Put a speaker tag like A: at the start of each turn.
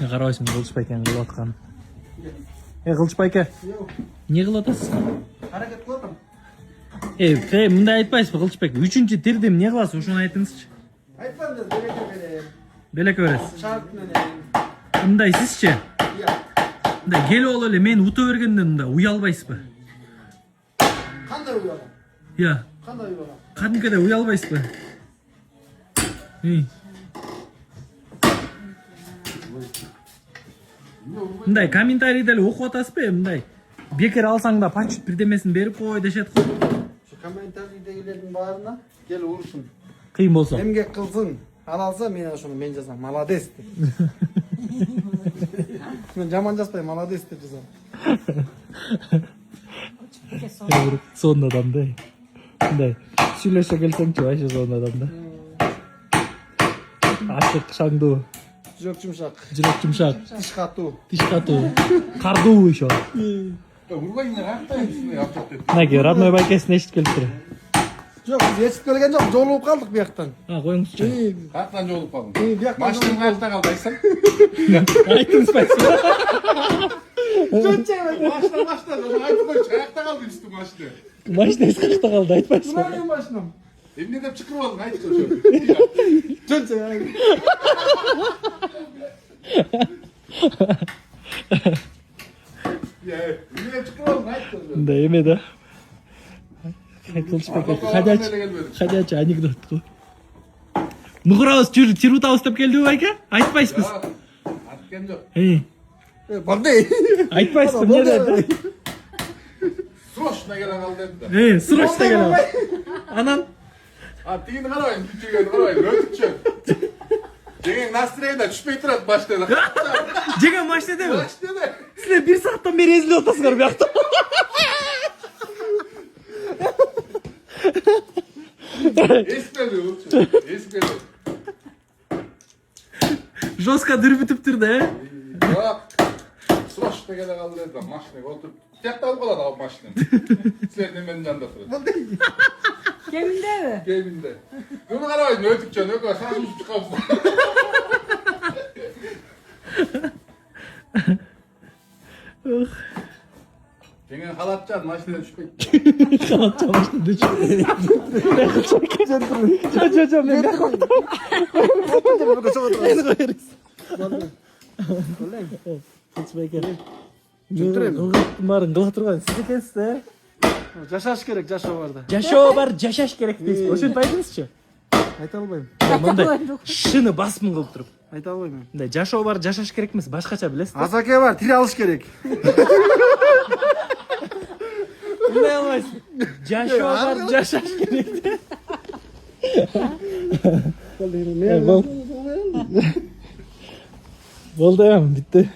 A: Қарабайсың, Қылышбай екен қылып атқан. Қылышбай ке, не қылып атасыз?
B: Hareket qildim.
A: Мындай айтпайсыз ба, Қылышбай ке? 3-ші тердем не қыласыз? Ошоны айтыңызчы.
B: Aytmam dedi, beleke bereyim.
A: Белек бересіз.
B: Şart menен.
A: Мындай сізче?
B: Iya.
A: Мындай келіп ол эле мени ута бергенден мындай уялбайсыз ба?
B: Qanday uyalam?
A: Иә,
B: Qanday uyalam?
A: кәдімгідей уялбайсыз ба? Мындай комментарийде эле окуп атасыз ба? Мындай бекер алсаң да почет бирдемесин берип кой дешет го.
B: Şu kommentariydegilerin barına gel vursun.
A: Кыйын болсо.
B: Emgek kılsın. Al alsa men жазам. Malades de. Men jaman жазбайм, malades деп жазам.
A: Сонун адам да. Мындай сүйлөшө келсеңчи вообще сонун адам да. Ашык, шаңдуу,
B: Жүрек жұмшақ.
A: жүрөк жумшак,
B: Tiş katı.
A: тиш катуу, кардуу еще.
C: Урбайны кактайсың, аптап.
A: Мынакей родной байкесин эшитип келиптир.
B: Жоқ, біз ешіп келген жоқ, жолығып қалдық bu жақтан.
A: Коюңузчу.
C: Каяктан жолуп калдың?
B: Bu жақтан
C: Машинаң каякта калды айсаң?
A: Айтыңыз байсыз.
C: Машина, айтып койчу, каякта калды үстү машина.
A: Машинасы кашта калды, айтпайсыз
B: Бұна
A: ба?
B: мен машинам.
C: Эмне деп чыкырып алдың, айтчы ошо.
B: Жөнче.
C: Эмне деп чыкырып алдың, айтчы ошо.
A: Мындай эме да. Ходячий анекдот го. Нугурабыз чирутабыз деп келдиби байке? Айтпайсызбыз.
C: Айткен жок.
B: Бандай.
A: Айтпайсыз эмне деп?
C: Срочно келе калды деп.
A: Срочно келем. Анан
C: Тигини карабайм, күчүгөнү карабайм, өтүкчү. Жеңең настроение түшпөй турат башта.
A: жеген машинедеби?
C: Башта.
A: Силер 1 сааттан бери эзилип атасыңар биякта.
C: Эскелди, эскелди.
A: Жестко дүрбүтүптүр да,
C: Жок. Срочно келе калды деп, машинага отуруп. Тиякталып калат ал машина. Силер неменин жанында турат.
D: Кеминдеби?
C: Кебинде. Муну карабайм, өтүкчү, өкө шашып чыкабыз. Жеңең халатчан машинадан түшпөйт.
A: Халатча машинада Жо, мен бияка барын кыла турган сиз экенсиз да.
B: Жашаш керек, жашоо бар да.
A: Жашоо бар, жашаш керек дейсиз. Ошентип айтыңызчы.
B: Айта албайм.
A: Мындай шыны басым кылып туруп.
B: Айта албайм.
A: Мындай жашоо бар, жашаш керек эмес, башкача билесиз да.
B: Азаке бар, тире алыш керек.
A: Мындай албайсыз. Жашоо бар, жашаш керек да. Болду эми, бүттү.